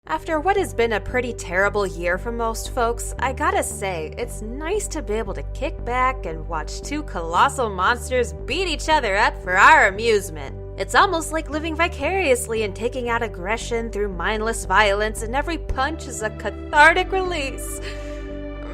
After what has been a pretty terrible year for most folks, I gotta say, it's nice to be able to kick back and watch two colossal monsters beat each other up for our amusement. It's almost like living vicariously and taking out aggression through mindless violence, and every punch is a cathartic release.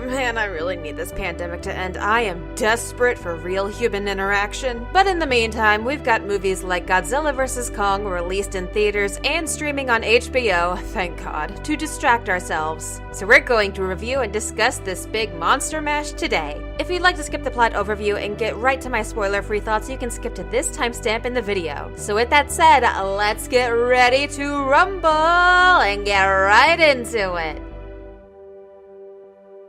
Man, I really need this pandemic to end. I am desperate for real human interaction. But in the meantime, we've got movies like Godzilla vs. Kong released in theaters and streaming on HBO, thank God, to distract ourselves. So we're going to review and discuss this big monster mash today. If you'd like to skip the plot overview and get right to my spoiler-free thoughts, you can skip to this timestamp in the video. So with that said, let's get ready to rumble and get right into it.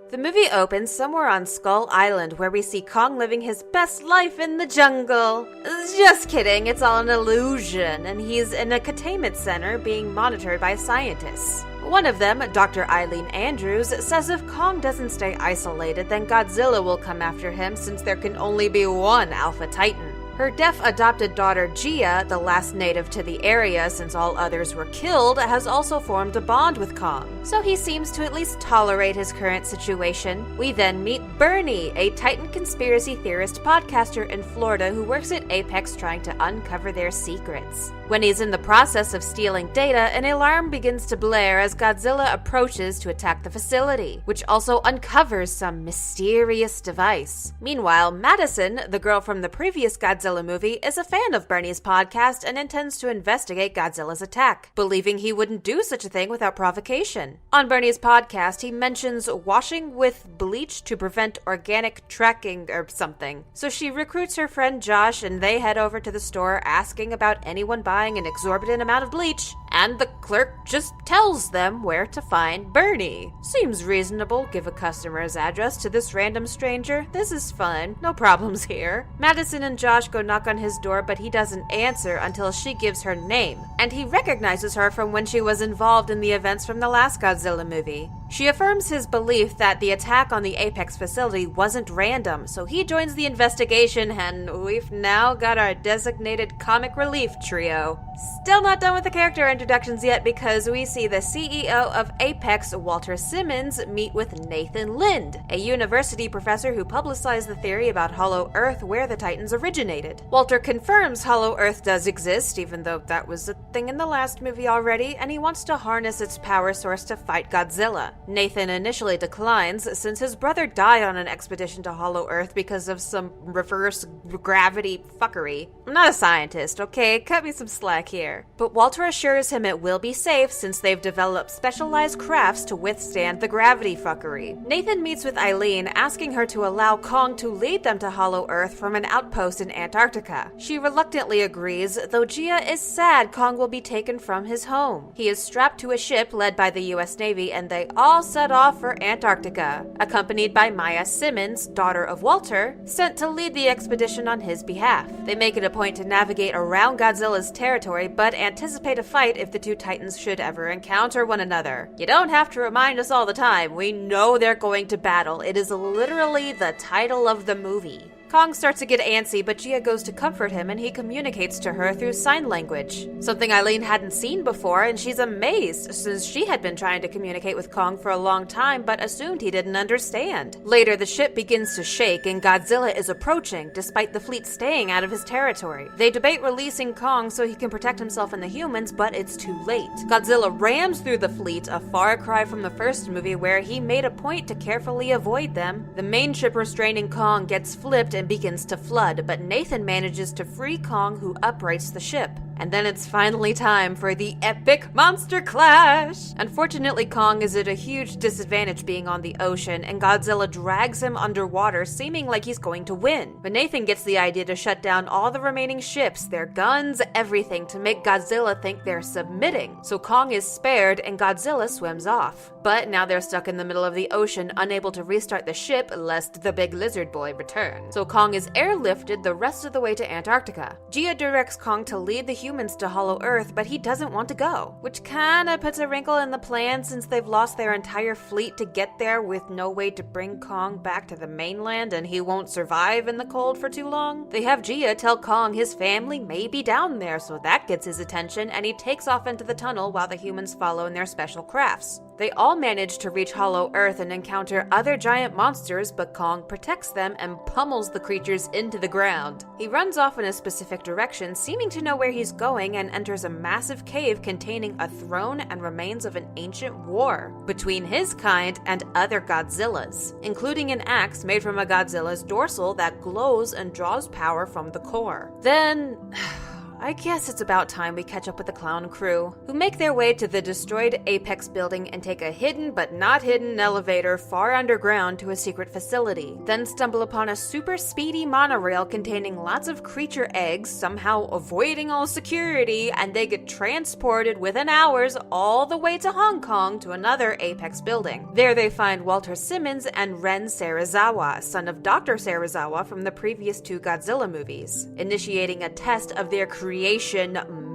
The movie opens somewhere on Skull Island, where we see Kong living his best life in the jungle. Just kidding, it's all an illusion, and he's in a containment center being monitored by scientists. One of them, Dr. Eileen Andrews, says if Kong doesn't stay isolated, then Godzilla will come after him since there can only be one Alpha Titan. Her deaf adopted daughter Gia, the last native to the area since all others were killed, has also formed a bond with Kong, so he seems to at least tolerate his current situation. We then meet Bernie, a Titan conspiracy theorist podcaster in Florida who works at Apex trying to uncover their secrets. When he's in the process of stealing data, an alarm begins to blare as Godzilla approaches to attack the facility, which also uncovers some mysterious device. Meanwhile, Madison, the girl from the previous Godzilla movie, is a fan of Bernie's podcast and intends to investigate Godzilla's attack, believing he wouldn't do such a thing without provocation. On Bernie's podcast, he mentions washing with bleach to prevent organic tracking or something. So she recruits her friend Josh and they head over to the store asking about anyone buying an exorbitant amount of bleach, and the clerk just tells them where to find Bernie. Seems reasonable, give a customer's address to this random stranger. This is fun, no problems here. Madison and Josh go knock on his door, but he doesn't answer until she gives her name, and he recognizes her from when she was involved in the events from the last Godzilla movie. She affirms his belief that the attack on the Apex facility wasn't random, so he joins the investigation, and we've now got our designated comic relief trio. Still not done with the character introductions yet, because we see the CEO of Apex, Walter Simmons, meet with Nathan Lind, a university professor who publicized the theory about Hollow Earth where the Titans originated. Walter confirms Hollow Earth does exist, even though that was a thing in the last movie already, and he wants to harness its power source to fight Godzilla. Nathan initially declines, since his brother died on an expedition to Hollow Earth because of some reverse gravity fuckery. I'm not a scientist, okay? Cut me some slack here. But Walter assures him it will be safe since they've developed specialized crafts to withstand the gravity fuckery. Nathan meets with Eileen, asking her to allow Kong to lead them to Hollow Earth from an outpost in Antarctica. She reluctantly agrees, though Gia is sad Kong will be taken from his home. He is strapped to a ship led by the US Navy, and they all set off for Antarctica, accompanied by Maya Simmons, daughter of Walter, sent to lead the expedition on his behalf. They make it a point to navigate around Godzilla's territory, but anticipate a fight if the two Titans should ever encounter one another. You don't have to remind us all the time, we know they're going to battle. It is literally the title of the movie. Kong starts to get antsy, but Gia goes to comfort him and he communicates to her through sign language, something Eileen hadn't seen before, and she's amazed since she had been trying to communicate with Kong for a long time but assumed he didn't understand. Later, the ship begins to shake and Godzilla is approaching, despite the fleet staying out of his territory. They debate releasing Kong so he can protect himself and the humans, but it's too late. Godzilla rams through the fleet, a far cry from the first movie where he made a point to carefully avoid them. The main ship restraining Kong gets flipped and begins to flood, but Nathan manages to free Kong, who uprights the ship. And then it's finally time for the epic monster clash! Unfortunately, Kong is at a huge disadvantage being on the ocean, and Godzilla drags him underwater, seeming like he's going to win. But Nathan gets the idea to shut down all the remaining ships, their guns, everything, to make Godzilla think they're submitting. So Kong is spared, and Godzilla swims off. But now they're stuck in the middle of the ocean, unable to restart the ship lest the big lizard boy return. So Kong is airlifted the rest of the way to Antarctica. Gia directs Kong to lead the humans to Hollow Earth, but he doesn't want to go, which kinda puts a wrinkle in the plan since they've lost their entire fleet to get there with no way to bring Kong back to the mainland and he won't survive in the cold for too long. They have Gia tell Kong his family may be down there, so that gets his attention, and he takes off into the tunnel while the humans follow in their special crafts. They all manage to reach Hollow Earth and encounter other giant monsters, but Kong protects them and pummels the creatures into the ground. He runs off in a specific direction, seeming to know where he's going, and enters a massive cave containing a throne and remains of an ancient war between his kind and other Godzillas, including an axe made from a Godzilla's dorsal that glows and draws power from the core. Then I guess it's about time we catch up with the clown crew, who make their way to the destroyed Apex building and take a hidden but not hidden elevator far underground to a secret facility, then stumble upon a super speedy monorail containing lots of creature eggs, somehow avoiding all security, and they get transported within hours all the way to Hong Kong to another Apex building. There they find Walter Simmons and Ren Serizawa, son of Dr. Serizawa from the previous 2 Godzilla movies, initiating a test of their creation,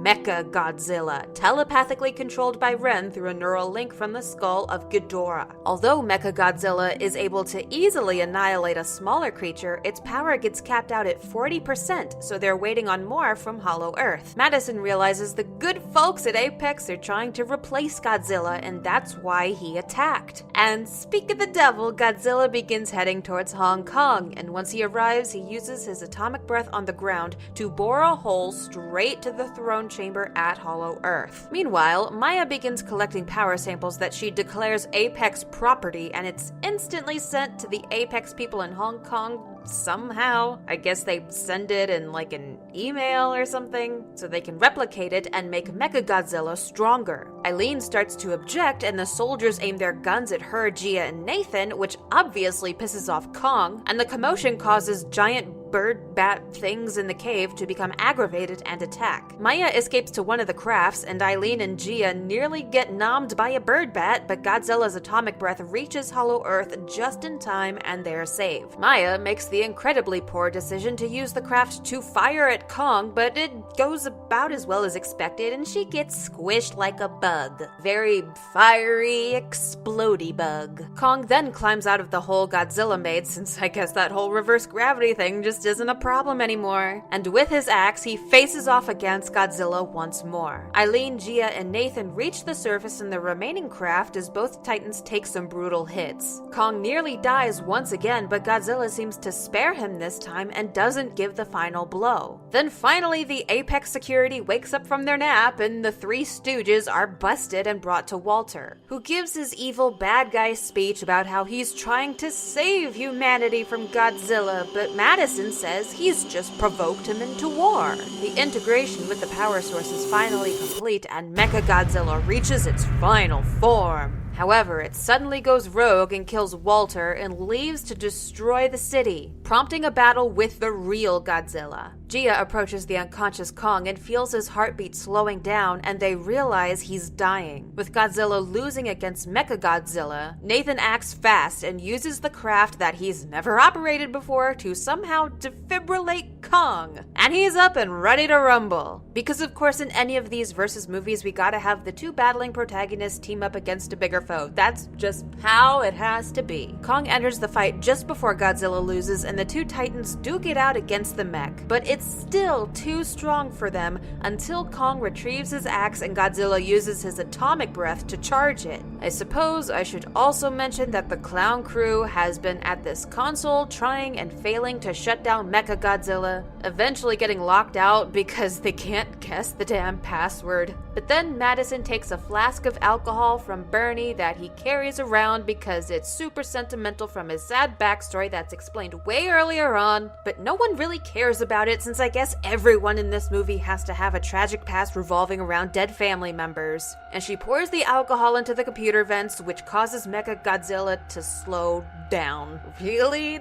Mecha Godzilla, telepathically controlled by Ren through a neural link from the skull of Ghidorah. Although Mecha Godzilla is able to easily annihilate a smaller creature, its power gets capped out at 40%, so they're waiting on more from Hollow Earth. Madison realizes the good folks at Apex are trying to replace Godzilla, and that's why he attacked. And speak of the devil, Godzilla begins heading towards Hong Kong, and once he arrives, he uses his atomic breath on the ground to bore a hole straight to the throne chamber at Hollow Earth. Meanwhile, Maya begins collecting power samples that she declares Apex property, and it's instantly sent to the Apex people in Hong Kong somehow. I guess they send it in like an email or something, so they can replicate it and make Mechagodzilla stronger. Eileen starts to object, and the soldiers aim their guns at her, Gia, and Nathan, which obviously pisses off Kong, and the commotion causes giant bird bat things in the cave to become aggravated and attack. Maya escapes to one of the crafts, and Eileen and Gia nearly get nommed by a bird bat, but Godzilla's atomic breath reaches Hollow Earth just in time and they're saved. Maya makes the incredibly poor decision to use the craft to fire at Kong, but it goes about as well as expected and she gets squished like a bug. Very fiery, explodey bug. Kong then climbs out of the hole Godzilla made, since I guess that whole reverse gravity thing just isn't a problem anymore. And with his axe, he faces off against Godzilla once more. Eileen, Gia, and Nathan reach the surface in the remaining craft as both titans take some brutal hits. Kong nearly dies once again, but Godzilla seems to spare him this time and doesn't give the final blow. Then finally, the Apex security wakes up from their nap and the 3 stooges are busted and brought to Walter, who gives his evil bad guy speech about how he's trying to save humanity from Godzilla, but Madison says he's just provoked him into war. The integration with the power source is finally complete and Mechagodzilla reaches its final form. However, it suddenly goes rogue and kills Walter and leaves to destroy the city, prompting a battle with the real Godzilla. Gia approaches the unconscious Kong and feels his heartbeat slowing down, and they realize he's dying. With Godzilla losing against Mechagodzilla, Nathan acts fast and uses the craft that he's never operated before to somehow defibrillate Kong. And he's up and ready to rumble. Because of course in any of these versus movies we gotta have the 2 battling protagonists team up against a bigger foe. That's just how it has to be. Kong enters the fight just before Godzilla loses, and the 2 titans duke it out against the mech, but it's still too strong for them until Kong retrieves his axe and Godzilla uses his atomic breath to charge it. I suppose I should also mention that the clown crew has been at this console trying and failing to shut down Mechagodzilla, eventually getting locked out because they can't guess the damn password. But then Madison takes a flask of alcohol from Bernie that he carries around because it's super sentimental from his sad backstory that's explained way earlier on, but no one really cares about it since I guess everyone in this movie has to have a tragic past revolving around dead family members. And she pours the alcohol into the computer vents, which causes Mechagodzilla to slow down. Really?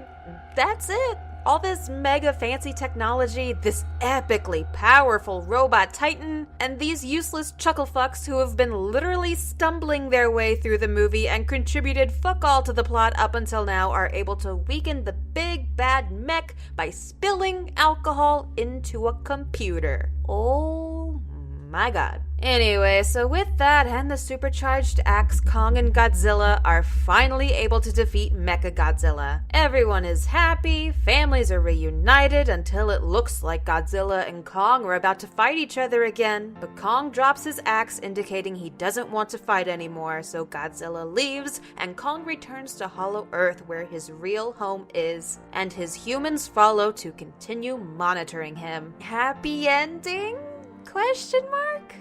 That's it? All this mega fancy technology, this epically powerful robot titan, and these useless chucklefucks who have been literally stumbling their way through the movie and contributed fuck all to the plot up until now are able to weaken the big bad mech by spilling alcohol into a computer. Oh my god. Anyway, so with that and the supercharged axe, Kong and Godzilla are finally able to defeat Mechagodzilla. Everyone is happy, families are reunited until it looks like Godzilla and Kong are about to fight each other again. But Kong drops his axe, indicating he doesn't want to fight anymore, so Godzilla leaves and Kong returns to Hollow Earth where his real home is, and his humans follow to continue monitoring him. Happy ending? Question mark?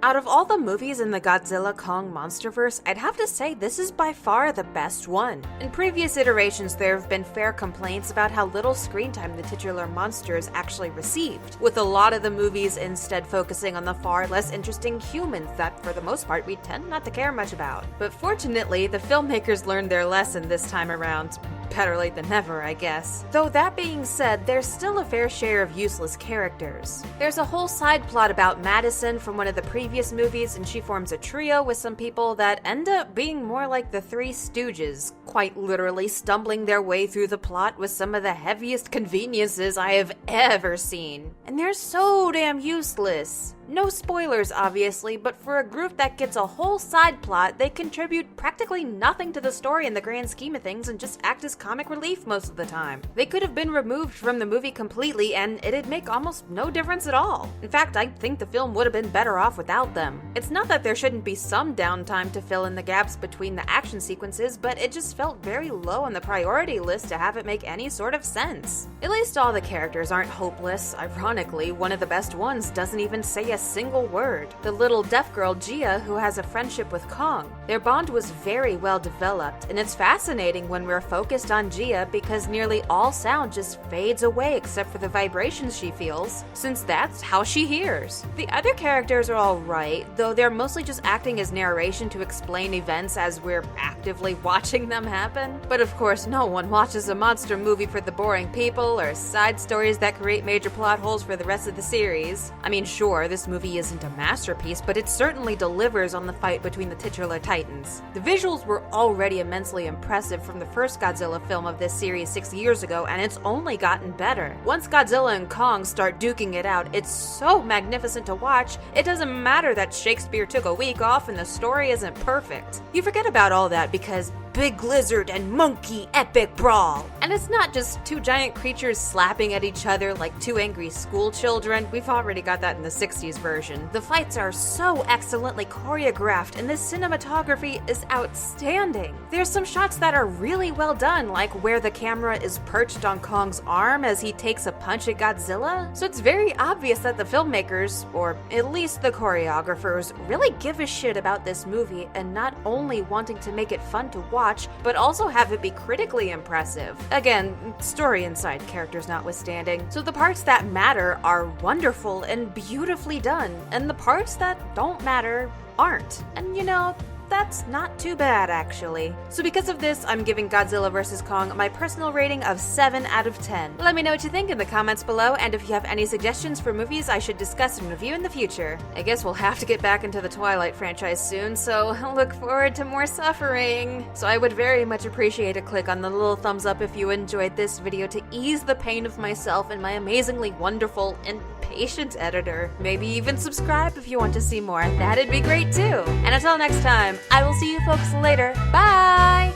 Out of all the movies in the Godzilla-Kong monsterverse, I'd have to say this is by far the best one. In previous iterations, there have been fair complaints about how little screen time the titular monsters actually received, with a lot of the movies instead focusing on the far less interesting humans that, for the most part, we tend not to care much about. But fortunately, the filmmakers learned their lesson this time around. Better late than never, I guess. Though that being said, there's still a fair share of useless characters. There's a whole side plot about Madison from one of the previous movies, and she forms a trio with some people that end up being more like the Three Stooges, quite literally stumbling their way through the plot with some of the heaviest conveniences I have ever seen. And they're so damn useless. No spoilers, obviously, but for a group that gets a whole side plot, they contribute practically nothing to the story in the grand scheme of things and just act as comic relief most of the time. They could have been removed from the movie completely and it'd make almost no difference at all. In fact, I think the film would have been better off without them. It's not that there shouldn't be some downtime to fill in the gaps between the action sequences, but it just felt very low on the priority list to have it make any sort of sense. At least all the characters aren't hopeless. Ironically, one of the best ones doesn't even say a single word. The little deaf girl Gia, who has a friendship with Kong. Their bond was very well developed, and it's fascinating when we're focused on Gia because nearly all sound just fades away except for the vibrations she feels, since that's how she hears. The other characters are alright, though they're mostly just acting as narration to explain events as we're actively watching them happen. But of course, no one watches a monster movie for the boring people or side stories that create major plot holes for the rest of the series. I mean, sure, this movie isn't a masterpiece, but it certainly delivers on the fight between the titular titans. The visuals were already immensely impressive from the first Godzilla film of this series 6 years ago, and it's only gotten better. Once Godzilla and Kong start duking it out, it's so magnificent to watch, it doesn't matter that Shakespeare took a week off and the story isn't perfect. You forget about all that because big lizard and monkey epic brawl. And it's not just two giant creatures slapping at each other like two angry school children. We've already got that in the 60s version. The fights are so excellently choreographed and the cinematography is outstanding. There's some shots that are really well done, like where the camera is perched on Kong's arm as he takes a punch at Godzilla. So it's very obvious that the filmmakers, or at least the choreographers, really give a shit about this movie and not only wanting to make it fun to watch, but also have it be critically impressive. Again, story and side characters notwithstanding. So the parts that matter are wonderful and beautifully done, and the parts that don't matter aren't. And you know, that's not too bad, actually. So because of this, I'm giving Godzilla vs. Kong my personal rating of 7 out of 10. Let me know what you think in the comments below, and if you have any suggestions for movies I should discuss and review in the future. I guess we'll have to get back into the Twilight franchise soon, so look forward to more suffering. So I would very much appreciate a click on the little thumbs up if you enjoyed this video to ease the pain of myself and my amazingly wonderful and patient editor. Maybe even subscribe if you want to see more. That'd be great too. And until next time, I will see you folks later. Bye!